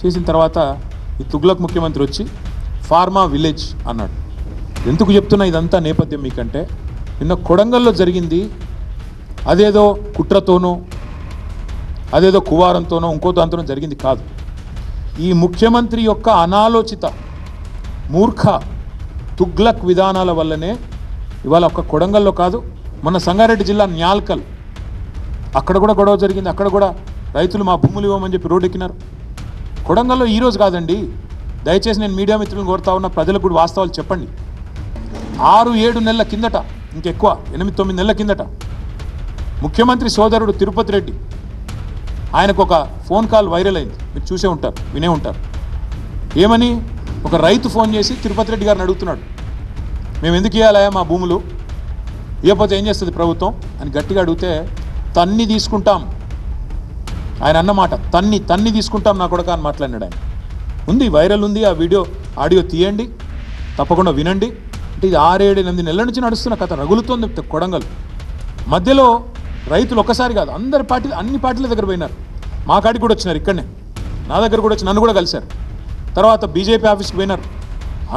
చేసిన తర్వాత ఈ తుగ్లక్ ముఖ్యమంత్రి వచ్చి ఫార్మా విలేజ్ అన్నాడు. ఎందుకు చెప్తున్నా ఇదంతా నేపథ్యం మీకంటే, నిన్న కొడంగల్లో జరిగింది అదేదో కుట్రతోనో అదేదో కువారంతోనో ఇంకో దాంతోనో జరిగింది కాదు. ఈ ముఖ్యమంత్రి యొక్క అనాలోచిత మూర్ఖ తుగ్లక్ విధానాల వల్లనే ఇవాళ ఒక్క కొడంగల్లో కాదు, మన సంగారెడ్డి జిల్లా న్యాల్కల్ అక్కడ కూడా గొడవ జరిగింది. అక్కడ కూడా రైతులు మా భూములు ఇవ్వమని చెప్పి రోడ్డు ఎక్కినారు. కొడంగల్లో ఈరోజు కాదండి, దయచేసి నేను మీడియా మిత్రులను కోరుతా ఉన్న, ప్రజలకు కూడా వాస్తవాలు చెప్పండి. 6-7 నెలల కిందట, ఇంకెక్కువ 8-9 నెలల కిందట ముఖ్యమంత్రి సోదరుడు తిరుపతి రెడ్డి ఆయనకు ఒక ఫోన్ కాల్ వైరల్ అయింది. మీరు చూసే ఉంటారు, వినే ఉంటారు. ఏమని, ఒక రైతు ఫోన్ చేసి తిరుపతి రెడ్డి గారిని అడుగుతున్నాడు, మేము ఎందుకు ఇవ్వాలా మా భూములు, ఇవ్వకపోతే ఏం చేస్తుంది ప్రభుత్వం అని గట్టిగా అడిగితే, తన్ని తీసుకుంటాం ఆయన అన్నమాట, తన్ని తీసుకుంటాం నా కొడుకా అని మాట్లాడినాడు ఆయన. ఉంది, వైరల్ ఉంది, ఆ వీడియో ఆడియో తీయండి, తప్పకుండా వినండి. అంటే ఇది 6-7-8 నెలల నుంచి నడుస్తున్న కథ, రగులుతోంది కొడంగల్. మధ్యలో రైతులు ఒక్కసారి కాదు, అన్ని పార్టీల దగ్గర పోయినారు. మా కాడికి కూడా వచ్చినారు, ఇక్కడనే నా దగ్గర కూడా వచ్చి నన్ను కూడా కలిశారు. తర్వాత బీజేపీ ఆఫీస్కి పోయినారు,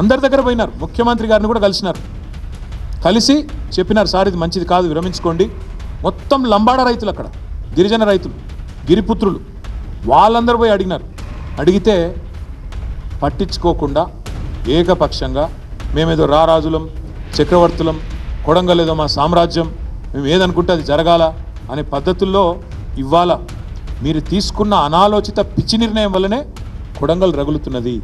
అందరి దగ్గర పోయినారు, ముఖ్యమంత్రి గారిని కూడా కలిసినారు. కలిసి చెప్పినారు, సార్ ఇది మంచిది కాదు, విరమించుకోండి. మొత్తం లంబాడ రైతులు, అక్కడ గిరిజన రైతులు, గిరిపుత్రులు, వాళ్ళందరూ పోయి అడిగినారు. అడిగితే పట్టించుకోకుండా ఏకపక్షంగా మేమేదో రారాజులం, చక్రవర్తులం, కొడంగల్ ఏదో మా సామ్రాజ్యం, మేము ఏదనుకుంటే అది జరగాల అనే పద్ధతుల్లో ఇవాళ మీరు తీసుకున్న అనాలోచిత పిచ్చి నిర్ణయం వల్లనే కొడంగల్ రగులుతున్నది.